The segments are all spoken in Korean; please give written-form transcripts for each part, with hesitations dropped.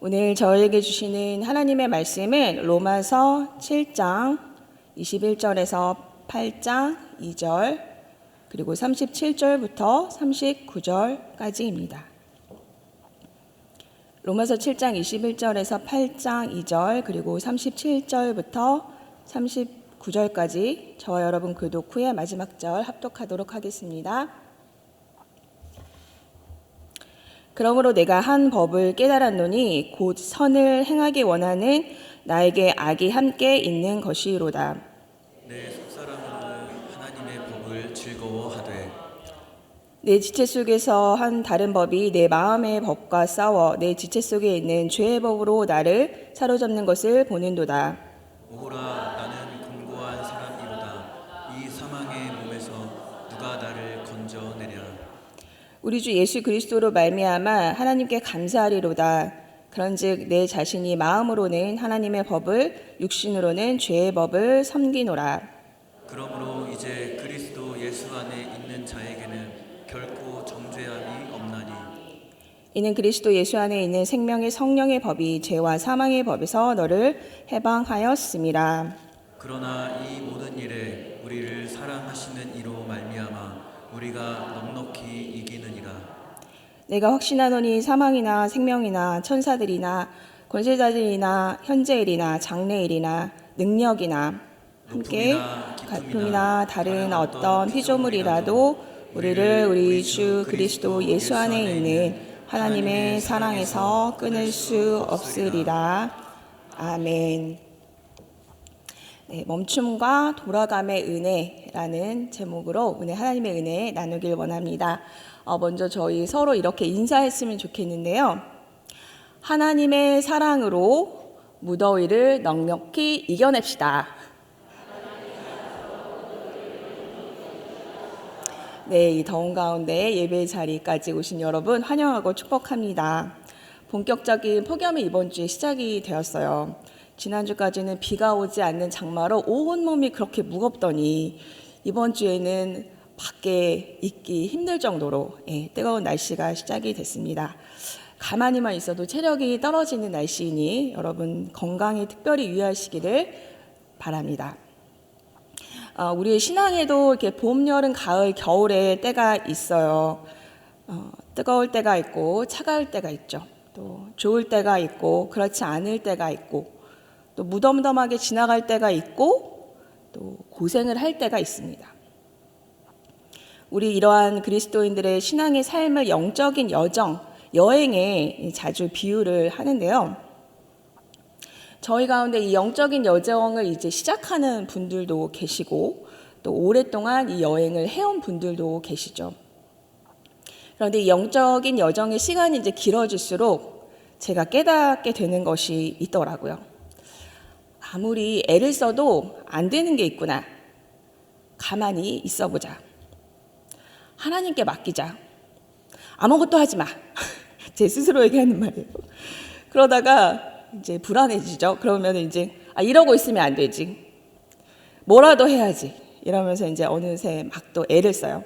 오늘 저에게 주시는 하나님의 말씀은 로마서 7장 21절에서 8장 2절 그리고 37절부터 39절까지입니다. 로마서 7장 21절에서 8장 2절 그리고 37절부터 39절까지 저와 여러분 교독 후에 마지막 절 합독하도록 하겠습니다. 그러므로 내가 한 법을 깨달았노니 곧 선을 행하기 원하는 나에게 악이 함께 있는 것이로다. 내 속사람으로는 하나님의 법을 즐거워하되 내 지체 속에서 한 다른 법이 내 마음의 법과 싸워 내 지체 속에 있는 죄의 법으로 나를 사로잡는 것을 보는도다. 오호라, 나는 곤고한 사람이로다. 이 사망의 몸에서 누가 나를 건져내랴. 우리 주 예수 그리스도로 말미암아 하나님께 감사하리로다. 그런즉 내 자신이 마음으로는 하나님의 법을 육신으로는 죄의 법을 섬기노라. 그러므로 이제 그리스도 예수 안에 있는 자에게는 결코 정죄함이 없나니 이는 그리스도 예수 안에 있는 생명의 성령의 법이 죄와 사망의 법에서 너를 해방하였음이라. 그러나 이 모든 일에 우리를 사랑하시는 이로 말미암아 우리가 넉넉히 이기느니라. 내가 확신하노니 사망이나 생명이나 천사들이나 권세자들이나 현재일이나 장래일이나 능력이나 함께 가품이나 다른 어떤 피조물이라도 우리를 우리 주 그리스도 예수 안에 있는 하나님의 사랑에서 끊을 수 없으리라. 아멘. 네, 멈춤과 돌아감의 은혜라는 제목으로 오늘 하나님의 은혜 나누길 원합니다. 먼저 저희 서로 이렇게 인사했으면 좋겠는데요. 하나님의 사랑으로 무더위를 넉넉히 이겨냅시다. 네, 이 더운 가운데 예배 자리까지 오신 여러분 환영하고 축복합니다. 본격적인 폭염이 이번 주에 시작이 되었어요. 지난주까지는 비가 오지 않는 장마로 온몸이 그렇게 무겁더니 이번 주에는 밖에 있기 힘들 정도로 뜨거운 날씨가 시작이 됐습니다. 가만히만 있어도 체력이 떨어지는 날씨이니 여러분 건강에 특별히 유의하시기를 바랍니다. 우리의 신앙에도 이렇게 봄, 여름, 가을, 겨울의 때가 있어요. 뜨거울 때가 있고 차가울 때가 있죠. 또 좋을 때가 있고 그렇지 않을 때가 있고 또 무덤덤하게 지나갈 때가 있고 또 고생을 할 때가 있습니다. 우리 이러한 그리스도인들의 신앙의 삶을 영적인 여행에 자주 비유를 하는데요. 저희 가운데 이 영적인 여정을 이제 시작하는 분들도 계시고 또 오랫동안 이 여행을 해온 분들도 계시죠. 그런데 이 영적인 여정의 시간이 이제 길어질수록 제가 깨닫게 되는 것이 있더라고요. 아무리 애를 써도 안 되는 게 있구나. 가만히 있어 보자. 하나님께 맡기자. 아무것도 하지 마. 제 스스로에게 하는 말이에요. 그러다가 이제 불안해지죠. 그러면 이제 이러고 있으면 안 되지. 뭐라도 해야지. 이러면서 이제 어느새 막 또 애를 써요.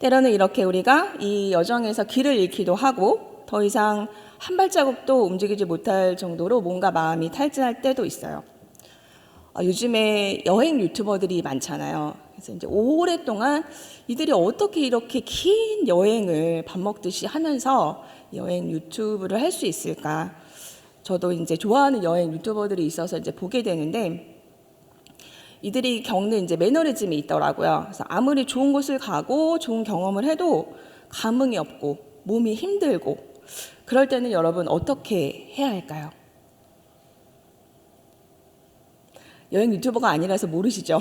때로는 이렇게 우리가 이 여정에서 길을 잃기도 하고 더 이상 한 발자국도 움직이지 못할 정도로 뭔가 마음이 탈진할 때도 있어요. 요즘에 여행 유튜버들이 많잖아요. 그래서 이제 오랫동안 이들이 어떻게 이렇게 긴 여행을 밥 먹듯이 하면서 여행 유튜브를 할 수 있을까? 저도 이제 좋아하는 여행 유튜버들이 있어서 이제 보게 되는데 이들이 겪는 이제 매너리즘이 있더라고요. 그래서 아무리 좋은 곳을 가고 좋은 경험을 해도 감흥이 없고 몸이 힘들고 그럴 때는 여러분 어떻게 해야 할까요? 여행 유튜버가 아니라서 모르시죠?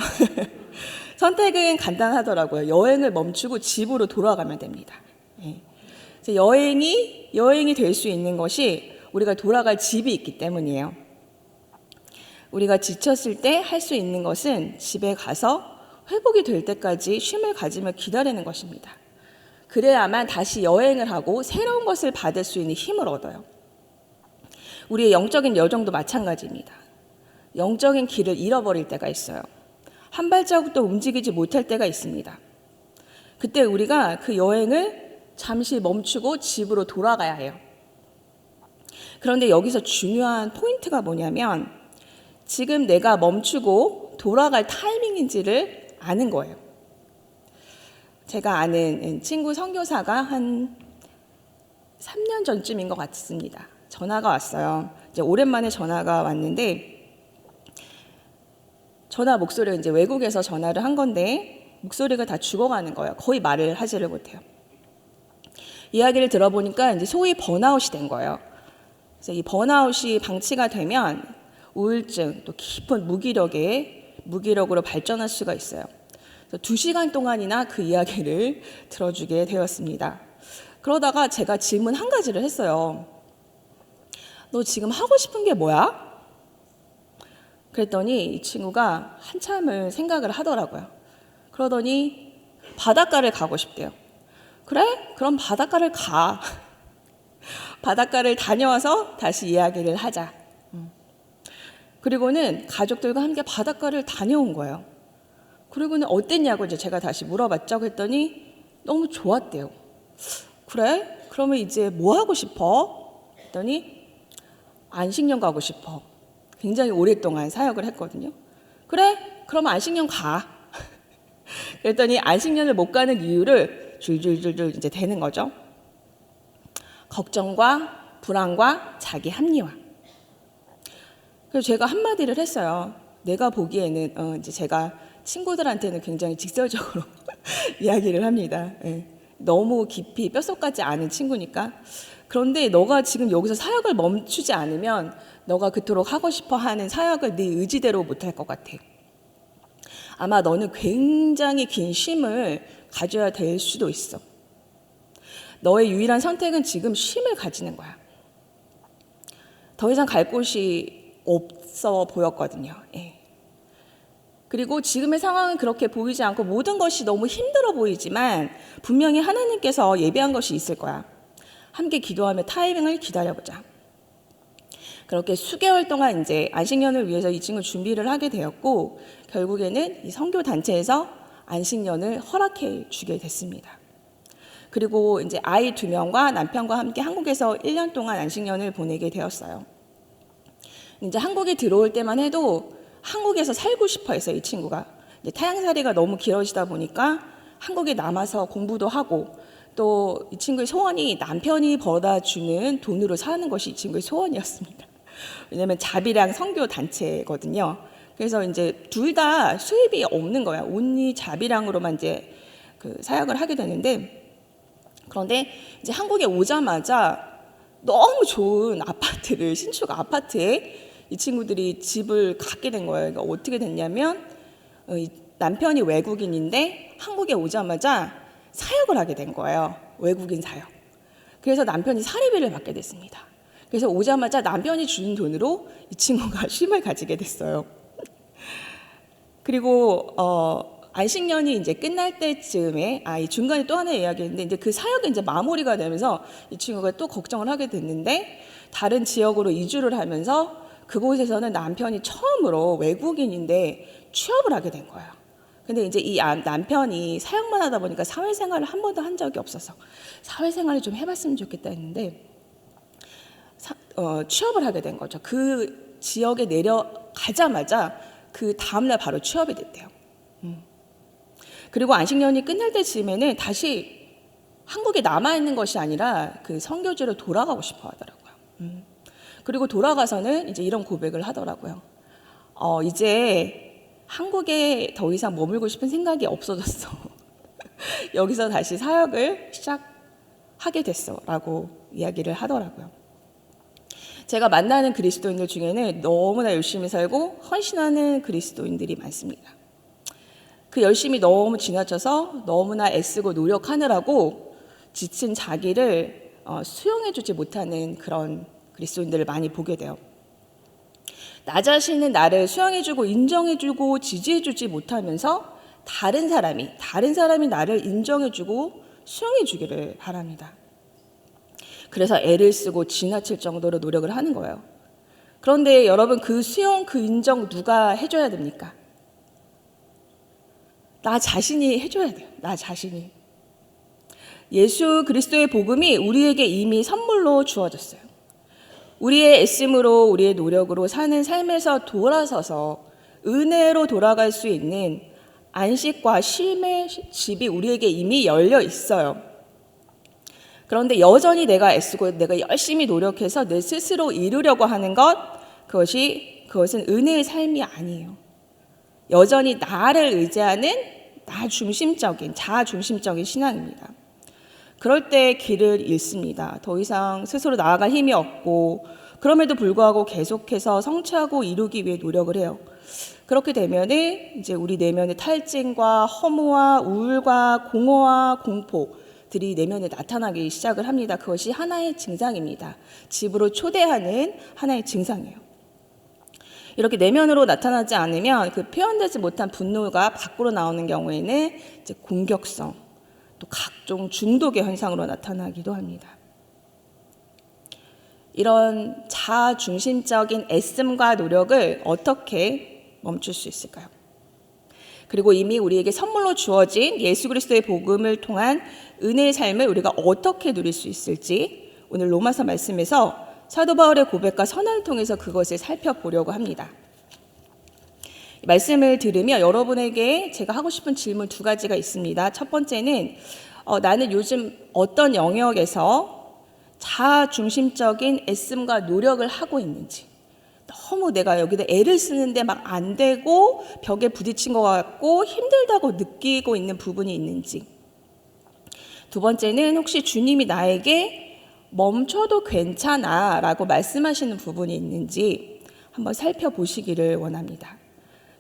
선택은 간단하더라고요. 여행을 멈추고 집으로 돌아가면 됩니다. 여행이 될 수 있는 것이 우리가 돌아갈 집이 있기 때문이에요. 우리가 지쳤을 때 할 수 있는 것은 집에 가서 회복이 될 때까지 쉼을 가지며 기다리는 것입니다. 그래야만 다시 여행을 하고 새로운 것을 받을 수 있는 힘을 얻어요. 우리의 영적인 여정도 마찬가지입니다. 영적인 길을 잃어버릴 때가 있어요. 한 발자국도 움직이지 못할 때가 있습니다. 그때 우리가 그 여행을 잠시 멈추고 집으로 돌아가야 해요. 그런데 여기서 중요한 포인트가 뭐냐면 지금 내가 멈추고 돌아갈 타이밍인지를 아는 거예요. 제가 아는 친구 선교사가 한 3년 전쯤인 것 같습니다. 전화가 왔어요. 이제 오랜만에 전화가 왔는데 전화 목소리가 이제 외국에서 전화를 한 건데 목소리가 다 죽어가는 거예요. 거의 말을 하지를 못해요. 이야기를 들어보니까 이제 소위 번아웃이 된 거예요. 그래서 이 번아웃이 방치가 되면 우울증 또 깊은 무기력으로 발전할 수가 있어요. 그래서 2시간 동안이나 그 이야기를 들어주게 되었습니다. 그러다가 제가 질문 한 가지를 했어요. 너 지금 하고 싶은 게 뭐야? 그랬더니 이 친구가 한참을 생각을 하더라고요. 그러더니 바닷가를 가고 싶대요. 그래? 그럼 바닷가를 가. 바닷가를 다녀와서 다시 이야기를 하자. 그리고는 가족들과 함께 바닷가를 다녀온 거예요. 그리고는 어땠냐고 이제 제가 다시 물어봤죠. 그랬더니 너무 좋았대요. 그래? 그러면 이제 뭐 하고 싶어? 그랬더니 안식년 가고 싶어. 굉장히 오랫동안 사역을 했거든요. 그래? 그럼 안식년 가. 그랬더니 안식년을 못 가는 이유를 줄줄줄줄 이제 되는 거죠. 걱정과 불안과 자기 합리화. 그래서 제가 한마디를 했어요. 내가 보기에는 이제 제가 친구들한테는 굉장히 직설적으로 이야기를 합니다. 예. 너무 깊이 뼛속까지 아는 친구니까. 그런데 너가 지금 여기서 사역을 멈추지 않으면 너가 그토록 하고 싶어 하는 사역을 네 의지대로 못할 것 같아. 아마 너는 굉장히 긴 쉼을 가져야 될 수도 있어. 너의 유일한 선택은 지금 쉼을 가지는 거야. 더 이상 갈 곳이 없어 보였거든요. 예. 그리고 지금의 상황은 그렇게 보이지 않고 모든 것이 너무 힘들어 보이지만 분명히 하나님께서 예비한 것이 있을 거야. 함께 기도하며 타이밍을 기다려보자. 그렇게 수개월 동안 이제 안식년을 위해서 이 친구 준비를 하게 되었고 결국에는 이 선교 단체에서 안식년을 허락해 주게 됐습니다. 그리고 이제 아이 2명과 남편과 함께 한국에서 1년 동안 안식년을 보내게 되었어요. 이제 한국에 들어올 때만 해도 한국에서 살고 싶어 했어요, 이 친구가. 이제 타향살이가 너무 길어지다 보니까 한국에 남아서 공부도 하고 또 이 친구의 소원이 남편이 벌어다 주는 돈으로 사는 것이 이 친구의 소원이었습니다. 왜냐하면 자비랑 선교 단체거든요. 그래서 이제 둘 다 수입이 없는 거야. 온리 자비랑으로만 이제 그 사역을 하게 되는데 그런데 이제 한국에 오자마자 너무 좋은 아파트를 신축 아파트에 이 친구들이 집을 갖게 된 거예요. 그러니까 어떻게 됐냐면 남편이 외국인인데 한국에 오자마자 사역을 하게 된 거예요. 외국인 사역. 그래서 남편이 사례비를 받게 됐습니다. 그래서 오자마자 남편이 주는 돈으로 이 친구가 쉼을 가지게 됐어요. 그리고 안식년이 이제 끝날 때쯤에 이 중간에 또 하나 이야기했는데 이제 그 사역이 이제 마무리가 되면서 이 친구가 또 걱정을 하게 됐는데 다른 지역으로 이주를 하면서 그곳에서는 남편이 처음으로 외국인인데 취업을 하게 된 거예요. 근데 이제 이 남편이 사역만 하다 보니까 사회생활을 한 번도 한 적이 없어서 사회생활을 좀 해봤으면 좋겠다 했는데 취업을 하게 된 거죠. 그 지역에 내려가자마자 그 다음날 바로 취업이 됐대요. 그리고 안식년이 끝날 때쯤에는 다시 한국에 남아있는 것이 아니라 그 선교지로 돌아가고 싶어 하더라고요. 그리고 돌아가서는 이제 이런 고백을 하더라고요. 이제 한국에 더 이상 머물고 싶은 생각이 없어졌어. 여기서 다시 사역을 시작하게 됐어 라고 이야기를 하더라고요. 제가 만나는 그리스도인들 중에는 너무나 열심히 살고 헌신하는 그리스도인들이 많습니다. 그 열심이 너무 지나쳐서 너무나 애쓰고 노력하느라고 지친 자기를 수용해주지 못하는 그런 그리스도인들을 많이 보게 돼요. 나 자신은 나를 수용해주고 인정해주고 지지해주지 못하면서 다른 사람이 나를 인정해주고 수용해주기를 바랍니다. 그래서 애를 쓰고 지나칠 정도로 노력을 하는 거예요. 그런데 여러분 그 수용, 그 인정 누가 해줘야 됩니까? 나 자신이 해줘야 돼요. 나 자신이. 예수 그리스도의 복음이 우리에게 이미 선물로 주어졌어요. 우리의 애씀으로 우리의 노력으로 사는 삶에서 돌아서서 은혜로 돌아갈 수 있는 안식과 쉼의 집이 우리에게 이미 열려 있어요. 그런데 여전히 내가 애쓰고 내가 열심히 노력해서 내 스스로 이루려고 하는 그것은 은혜의 삶이 아니에요. 여전히 나를 의지하는 자아 중심적인 신앙입니다. 그럴 때 길을 잃습니다. 더 이상 스스로 나아갈 힘이 없고, 그럼에도 불구하고 계속해서 성취하고 이루기 위해 노력을 해요. 그렇게 되면은 이제 우리 내면의 탈진과 허무와 우울과 공허와 공포들이 내면에 나타나기 시작을 합니다. 그것이 하나의 증상입니다. 집으로 초대하는 하나의 증상이에요. 이렇게 내면으로 나타나지 않으면 그 표현되지 못한 분노가 밖으로 나오는 경우에는 이제 공격성, 또 각종 중독의 현상으로 나타나기도 합니다. 이런 자아 중심적인 애씀과 노력을 어떻게 멈출 수 있을까요? 그리고 이미 우리에게 선물로 주어진 예수 그리스도의 복음을 통한 은혜의 삶을 우리가 어떻게 누릴 수 있을지 오늘 로마서 말씀에서 사도 바울의 고백과 선언을 통해서 그것을 살펴보려고 합니다. 말씀을 들으며 여러분에게 제가 하고 싶은 질문 2가지가 있습니다. 첫 번째는 나는 요즘 어떤 영역에서 자아 중심적인 애씀과 노력을 하고 있는지, 너무 내가 여기다 애를 쓰는데 막 안 되고 벽에 부딪힌 것 같고 힘들다고 느끼고 있는 부분이 있는지, 두 번째는 혹시 주님이 나에게 멈춰도 괜찮아 라고 말씀하시는 부분이 있는지 한번 살펴보시기를 원합니다.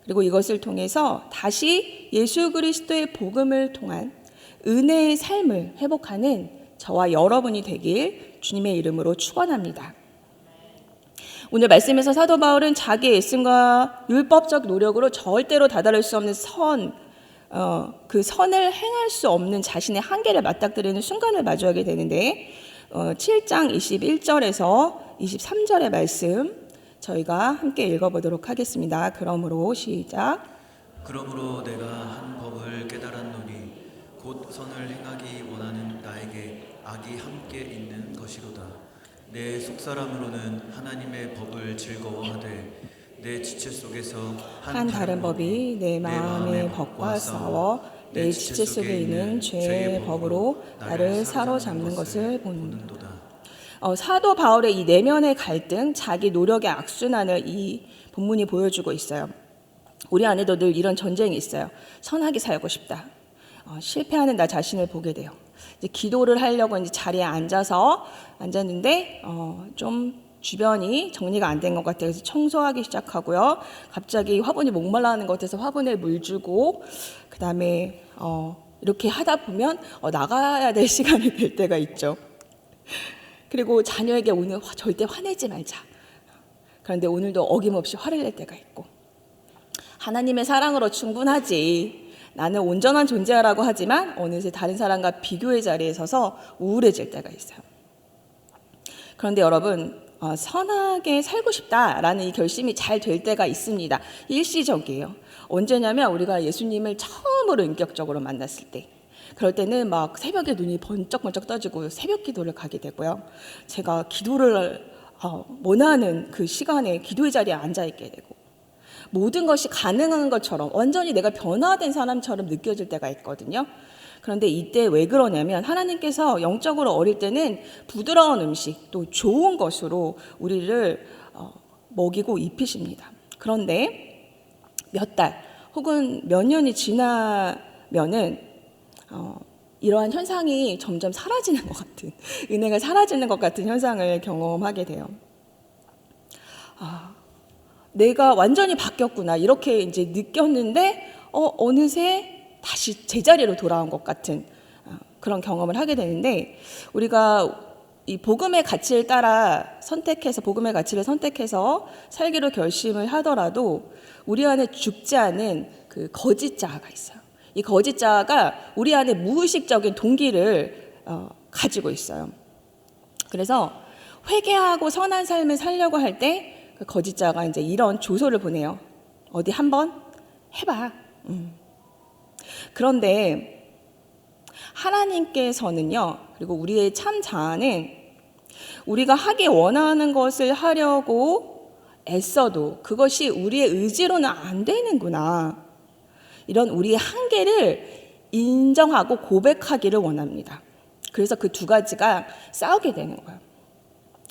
그리고 이것을 통해서 다시 예수 그리스도의 복음을 통한 은혜의 삶을 회복하는 저와 여러분이 되길 주님의 이름으로 축원합니다. 오늘 말씀에서 사도 바울은 자기의 애씀과 율법적 노력으로 절대로 다다를 수 없는 그 선을 행할 수 없는 자신의 한계를 맞닥뜨리는 순간을 마주하게 되는데 7장 21절에서 23절의 말씀 저희가 함께 읽어보도록 하겠습니다. 그러므로 시작. 그러므로 내가 한 법을 깨달았노니 곧 선을 행하기 원하는 나에게 악이 함께 있는 것이로다. 내 속사람으로는 하나님의 법을 즐거워하되 내 지체 속에서 한 다른 법이 내 마음의 법과 싸워 내 지체 속에 있는 죄의 법으로 나를 사로잡는 것을 보는도다. 사도 바울의 이 내면의 갈등, 자기 노력의 악순환을 이 본문이 보여주고 있어요. 우리 안에도 늘 이런 전쟁이 있어요. 선하게 살고 싶다. 실패하는 나 자신을 보게 돼요. 이제 기도를 하려고 이제 자리에 앉았는데 좀 주변이 정리가 안 된 것 같아요. 그래서 청소하기 시작하고요. 갑자기 화분이 목말라하는 것 같아서 화분에 물 주고, 그 다음에 이렇게 하다 보면 나가야 될 시간이 될 때가 있죠. 그리고 자녀에게 오늘 절대 화내지 말자. 그런데 오늘도 어김없이 화를 낼 때가 있고, 하나님의 사랑으로 충분하지. 나는 온전한 존재라고 하지만 어느새 다른 사람과 비교의 자리에 서서 우울해질 때가 있어요. 그런데 여러분, 선하게 살고 싶다라는 이 결심이 잘 될 때가 있습니다. 일시적이에요. 언제냐면 우리가 예수님을 처음으로 인격적으로 만났을 때, 그럴 때는 막 새벽에 눈이 번쩍번쩍 떠지고 새벽 기도를 가게 되고요. 제가 기도를 원하는 그 시간에 기도의 자리에 앉아있게 되고, 모든 것이 가능한 것처럼 완전히 내가 변화된 사람처럼 느껴질 때가 있거든요. 그런데 이때 왜 그러냐면 하나님께서 영적으로 어릴 때는 부드러운 음식, 또 좋은 것으로 우리를 먹이고 입히십니다. 그런데 몇 달 혹은 몇 년이 지나면은 이러한 현상이 점점 사라지는 것 같은, 은혜가 사라지는 것 같은 현상을 경험하게 돼요. 내가 완전히 바뀌었구나 이렇게 이제 느꼈는데 어느새 다시 제자리로 돌아온 것 같은 그런 경험을 하게 되는데, 우리가 이 복음의 가치를 따라 복음의 가치를 선택해서 살기로 결심을 하더라도 우리 안에 죽지 않은 그 거짓 자아가 있어요. 이 거짓 자아가 우리 안에 무의식적인 동기를 가지고 있어요. 그래서 회개하고 선한 삶을 살려고 할 때 그 거짓 자아가 이제 이런 조소를 보내요. 어디 한번 해봐. 그런데 하나님께서는요, 그리고 우리의 참 자아는 우리가 하기 원하는 것을 하려고 애써도 그것이 우리의 의지로는 안 되는구나. 이런 우리의 한계를 인정하고 고백하기를 원합니다. 그래서 그 두 가지가 싸우게 되는 거예요.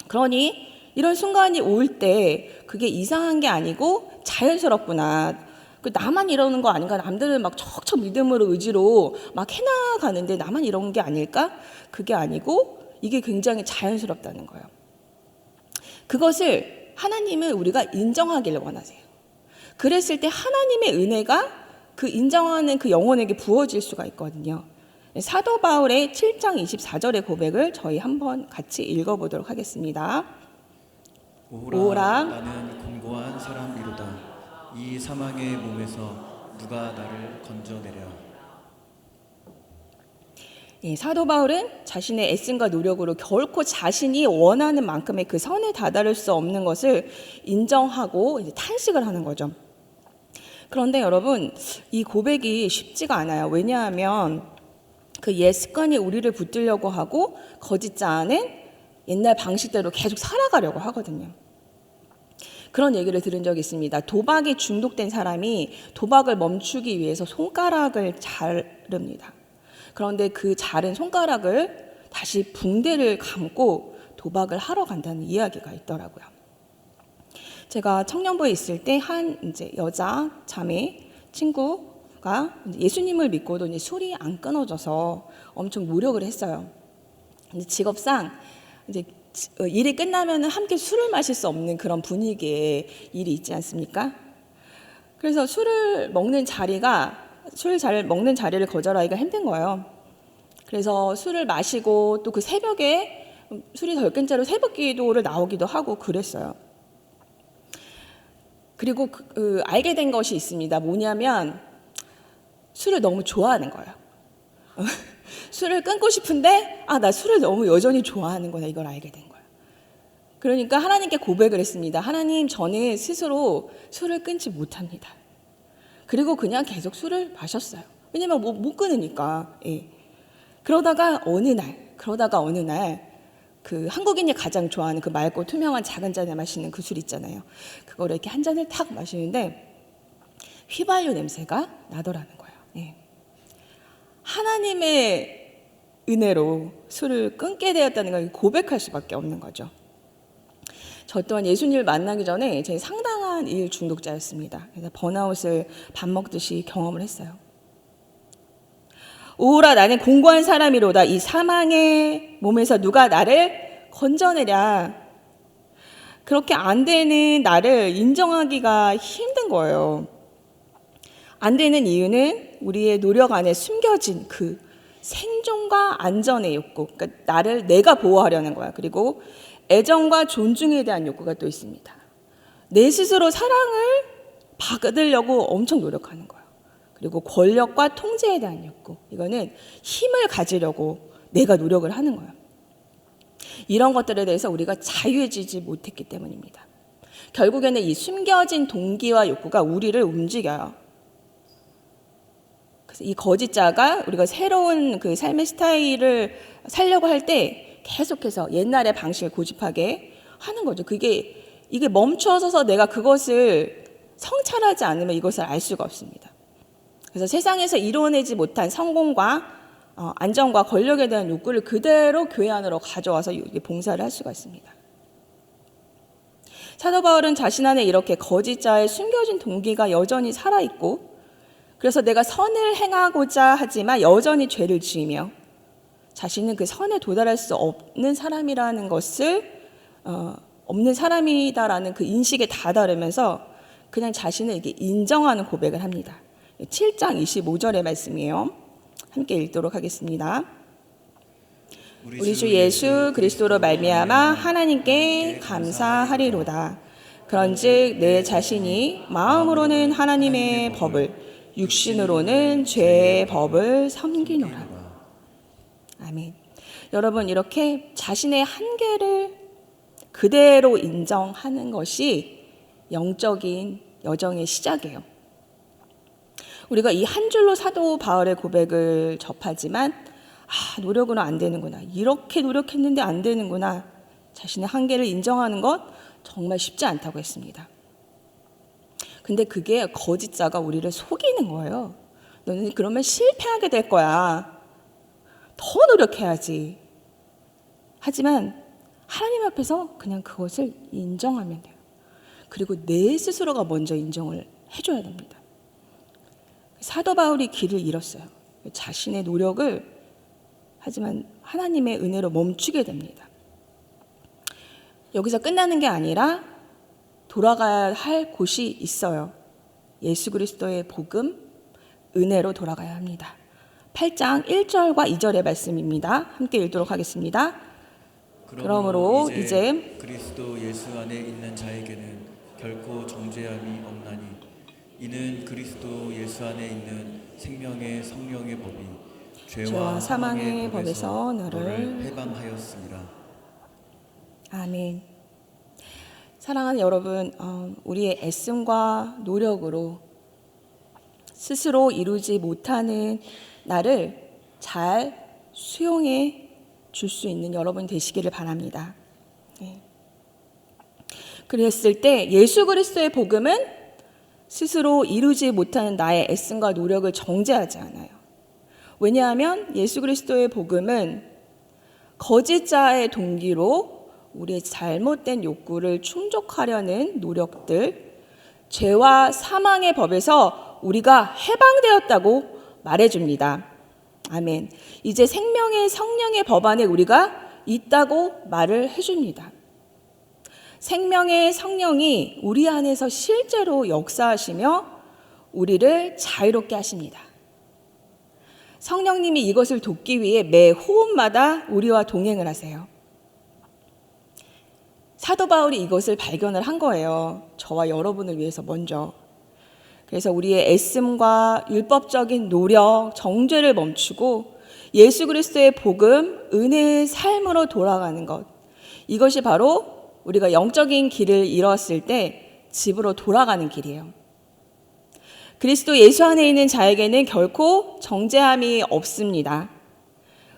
그러니 이런 순간이 올 때 그게 이상한 게 아니고 자연스럽구나. 나만 이러는 거 아닌가? 남들은 막 척척 믿음으로 의지로 막 해나가는데 나만 이런 게 아닐까? 그게 아니고 이게 굉장히 자연스럽다는 거예요. 그것을 하나님은 우리가 인정하기를 원하세요. 그랬을 때 하나님의 은혜가 그 인정하는 그 영혼에게 부어질 수가 있거든요. 사도 바울의 7장 24절의 고백을 저희 한번 같이 읽어보도록 하겠습니다. 오라 나는 곤고한 사람이로다. 이 사망의 몸에서 누가 나를 건져내랴. 사도 바울은 자신의 애씀과 노력으로 결코 자신이 원하는 만큼의 그 선에 다다를 수 없는 것을 인정하고 이제 탄식을 하는 거죠. 그런데 여러분, 이 고백이 쉽지가 않아요. 왜냐하면 그 옛 습관이 우리를 붙들려고 하고 거짓 자아는 옛날 방식대로 계속 살아가려고 하거든요. 그런 얘기를 들은 적이 있습니다. 도박에 중독된 사람이 도박을 멈추기 위해서 손가락을 자릅니다. 그런데 그 자른 손가락을 다시 붕대를 감고 도박을 하러 간다는 이야기가 있더라고요. 제가 청년부에 있을 때 한 이제 여자 자매 친구가 예수님을 믿고도 이제 술이 안 끊어져서 엄청 노력을 했어요. 근데 직업상 이제 일이 끝나면 함께 술을 마실 수 없는 그런 분위기의 일이 있지 않습니까? 그래서 술을 먹는 자리를 거절하기가 힘든 거예요. 그래서 술을 마시고 또 그 새벽에 술이 덜 깬 채로 새벽 기도를 나오기도 하고 그랬어요. 그리고 알게 된 것이 있습니다. 뭐냐면 술을 너무 좋아하는 거예요. 술을 끊고 싶은데 나 술을 너무 여전히 좋아하는구나, 이걸 알게 된 거예요. 그러니까 하나님께 고백을 했습니다. 하나님, 저는 스스로 술을 끊지 못합니다. 그리고 그냥 계속 술을 마셨어요. 왜냐면 못 끊으니까. 예. 그러다가 어느 날 그 한국인이 가장 좋아하는 그 맑고 투명한 작은 잔에 마시는 그 술 있잖아요. 그거를 이렇게 한 잔을 탁 마시는데 휘발유 냄새가 나더라는 거예요. 예. 하나님의 은혜로 술을 끊게 되었다는 걸 고백할 수밖에 없는 거죠. 저 또한 예수님을 만나기 전에 제가 상당한 일 중독자였습니다. 그래서 번아웃을 밥 먹듯이 경험을 했어요. 오라 나는 공고한 사람이로다. 이 사망의 몸에서 누가 나를 건져내랴. 그렇게 안 되는 나를 인정하기가 힘든 거예요. 안 되는 이유는 우리의 노력 안에 숨겨진 그 생존과 안전의 욕구, 그러니까 나를 내가 보호하려는 거야. 그리고 애정과 존중에 대한 욕구가 또 있습니다. 내 스스로 사랑을 받으려고 엄청 노력하는 거야. 그리고 권력과 통제에 대한 욕구, 이거는 힘을 가지려고 내가 노력을 하는 거예요. 이런 것들에 대해서 우리가 자유해지지 못했기 때문입니다. 결국에는 이 숨겨진 동기와 욕구가 우리를 움직여요. 그래서 이 거짓자가 우리가 새로운 그 삶의 스타일을 살려고 할 때 계속해서 옛날의 방식을 고집하게 하는 거죠. 이게 멈춰서서 내가 그것을 성찰하지 않으면 이것을 알 수가 없습니다. 그래서 세상에서 이뤄내지 못한 성공과 안정과 권력에 대한 욕구를 그대로 교회 안으로 가져와서 봉사를 할 수가 있습니다. 사도 바울은 자신 안에 이렇게 거짓자의 숨겨진 동기가 여전히 살아있고, 그래서 내가 선을 행하고자 하지만 여전히 죄를 지으며 자신은 그 선에 도달할 수 없는 사람이라는 것을 없는 사람이다라는 그 인식에 다다르면서 그냥 자신을 이렇게 인정하는 고백을 합니다. 7장 25절의 말씀이에요. 함께 읽도록 하겠습니다. 우리 주 예수 그리스도로 말미암아 하나님께 감사하리로다. 그런즉 내 자신이 마음으로는 하나님의 법을, 육신으로는 죄의 법을 섬기노라. 아멘. 여러분, 이렇게 자신의 한계를 그대로 인정하는 것이 영적인 여정의 시작이에요. 우리가 이 한 줄로 사도 바울의 고백을 접하지만 노력으로 안 되는구나, 이렇게 노력했는데 안 되는구나, 자신의 한계를 인정하는 것 정말 쉽지 않다고 했습니다. 근데 그게 거짓자가 우리를 속이는 거예요. 너는 그러면 실패하게 될 거야. 더 노력해야지. 하지만 하나님 앞에서 그냥 그것을 인정하면 돼요. 그리고 내 스스로가 먼저 인정을 해줘야 됩니다. 사도 바울이 길을 잃었어요. 자신의 노력을 하지만 하나님의 은혜로 멈추게 됩니다. 여기서 끝나는 게 아니라 돌아가야 할 곳이 있어요. 예수 그리스도의 복음, 은혜로 돌아가야 합니다. 8장 1절과 2절의 말씀입니다. 함께 읽도록 하겠습니다. 그러므로 이제 그리스도 예수 안에 있는 자에게는 결코 정죄함이 없나니 이는 그리스도 예수 안에 있는 생명의 성령의 법이 죄와 사망의 법에서 너를 해방하였습니다. 아멘. 사랑하는 여러분, 우리의 애씀과 노력으로 스스로 이루지 못하는 나를 잘 수용해 줄 수 있는 여러분 되시기를 바랍니다. 네. 그랬을 때 예수 그리스도의 복음은 스스로 이루지 못하는 나의 애씀과 노력을 정죄하지 않아요. 왜냐하면 예수 그리스도의 복음은 거짓자의 동기로 우리의 잘못된 욕구를 충족하려는 노력들, 죄와 사망의 법에서 우리가 해방되었다고 말해줍니다. 아멘. 이제 생명의 성령의 법 안에 우리가 있다고 말을 해줍니다. 생명의 성령이 우리 안에서 실제로 역사하시며 우리를 자유롭게 하십니다. 성령님이 이것을 돕기 위해 매 호흡마다 우리와 동행을 하세요. 사도 바울이 이것을 발견을 한 거예요. 저와 여러분을 위해서 먼저. 그래서 우리의 애씀과 율법적인 노력, 정죄를 멈추고 예수 그리스도의 복음, 은혜의 삶으로 돌아가는 것. 이것이 바로 우리가 영적인 길을 잃었을 때 집으로 돌아가는 길이에요. 그리스도 예수 안에 있는 자에게는 결코 정죄함이 없습니다.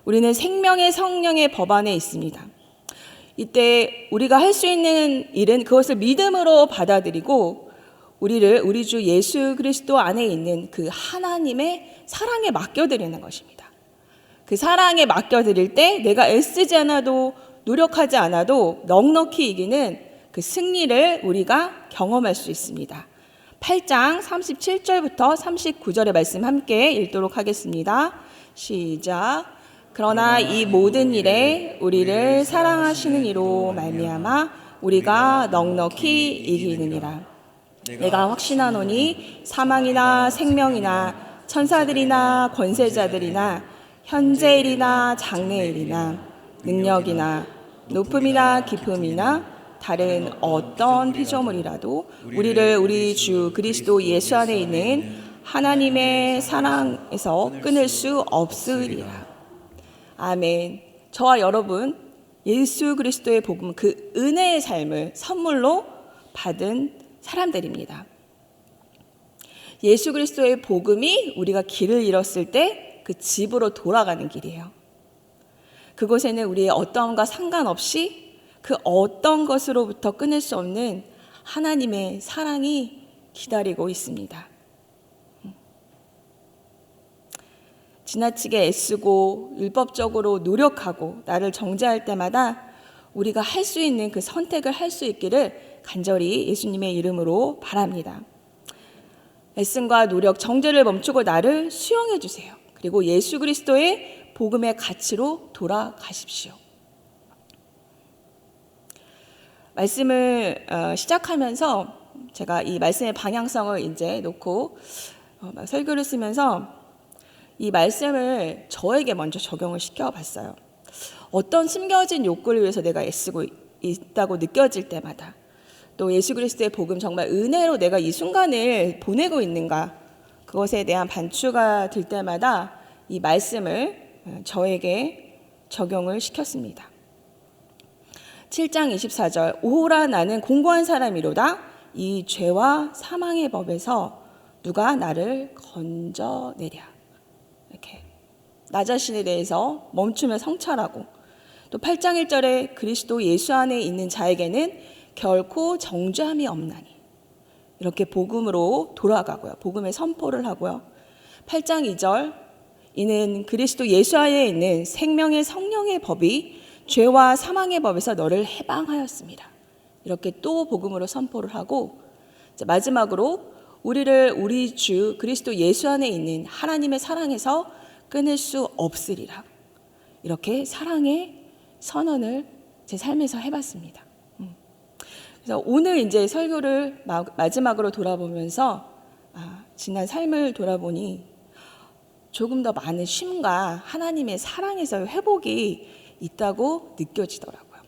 우리는 생명의 성령의 법 안에 있습니다. 이때 우리가 할 수 있는 일은 그것을 믿음으로 받아들이고 우리 주 예수 그리스도 안에 있는 그 하나님의 사랑에 맡겨드리는 것입니다. 그 사랑에 맡겨드릴 때 내가 애쓰지 않아도 노력하지 않아도 넉넉히 이기는 그 승리를 우리가 경험할 수 있습니다. 8장 37절부터 39절의 말씀 함께 읽도록 하겠습니다. 시작. 그러나 이 모든 일에 우리를 사랑하시는 이로 말미암아 우리가 넉넉히 이기느니라. 내가 확신하노니 사망이나 생명이나 천사들이나 권세자들이나 현재일이나 장래일이나 능력이나 높음이나 깊음이나 다른 어떤 피조물이라도 우리를 우리 주 그리스도 예수 안에 있는 하나님의 사랑에서 끊을 수 없으리라. 아멘. 저와 여러분 예수 그리스도의 복음, 그 은혜의 삶을 선물로 받은 사람들입니다. 예수 그리스도의 복음이 우리가 길을 잃었을 때 그 집으로 돌아가는 길이에요. 그곳에는 우리의 어떠함과 상관없이 그 어떤 것으로부터 끊을 수 없는 하나님의 사랑이 기다리고 있습니다. 지나치게 애쓰고 율법적으로 노력하고 나를 정죄할 때마다 우리가 할 수 있는 그 선택을 할 수 있기를 간절히 예수님의 이름으로 바랍니다. 애씀과 노력, 정죄를 멈추고 나를 수용해 주세요. 그리고 예수 그리스도의 복음의 가치로 돌아가십시오. 말씀을 시작하면서 제가 이 말씀의 방향성을 이제 놓고 설교를 쓰면서 이 말씀을 저에게 먼저 적용을 시켜봤어요. 어떤 숨겨진 욕구를 위해서 내가 애쓰고 있다고 느껴질 때마다 또 예수 그리스도의 복음 정말 은혜로 내가 이 순간을 보내고 있는가 그것에 대한 반추가 들 때마다 이 말씀을 저에게 적용을 시켰습니다. 7장 24절 오호라 나는 공고한 사람이로다 이 죄와 사망의 법에서 누가 나를 건져내랴. 이렇게 나 자신에 대해서 멈추며 성찰하고 또 또 8장 1절에 그리스도 예수 안에 있는 자에게는 결코 정죄함이 없나니, 이렇게 복음으로 돌아가고요. 복음의 선포를 하고요. 8장 2절, 이는 그리스도 예수 안에 있는 생명의 성령의 법이 죄와 사망의 법에서 너를 해방하였습니다. 이렇게 또 복음으로 선포를 하고, 마지막으로 우리를 우리 주 그리스도 예수 안에 있는 하나님의 사랑에서 끊을 수 없으리라. 이렇게 사랑의 선언을 제 삶에서 해봤습니다. 그래서 오늘 이제 설교를 마지막으로 돌아보면서 지난 삶을 돌아보니 조금 더 많은 쉼과 하나님의 사랑에서의 회복이 있다고 느껴지더라고요.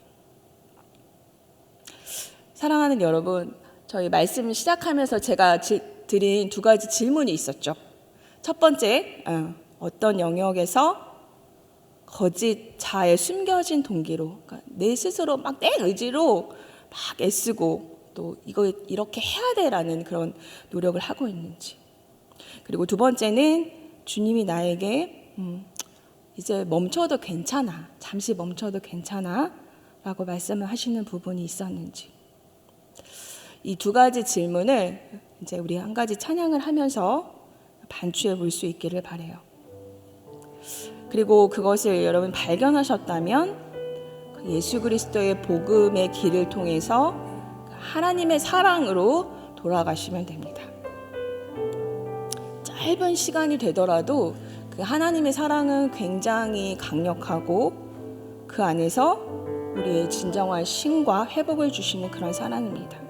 사랑하는 여러분, 저희 말씀 시작하면서 제가 드린 두 가지 질문이 있었죠. 첫 번째, 어떤 영역에서 거짓 자의 숨겨진 동기로, 그러니까 내 스스로 막 내 의지로 막 애쓰고 또 이거 이렇게 해야 돼라는 그런 노력을 하고 있는지. 그리고 두 번째는 주님이 나에게 이제 멈춰도 괜찮아, 잠시 멈춰도 괜찮아 라고 말씀을 하시는 부분이 있었는지. 이 두 가지 질문을 이제 우리 한 가지 찬양을 하면서 반추해 볼 수 있기를 바라요. 그리고 그것을 여러분 발견하셨다면 예수 그리스도의 복음의 길을 통해서 하나님의 사랑으로 돌아가시면 됩니다. 짧은 시간이 되더라도 그 하나님의 사랑은 굉장히 강력하고 그 안에서 우리의 진정한 쉼과 회복을 주시는 그런 사랑입니다.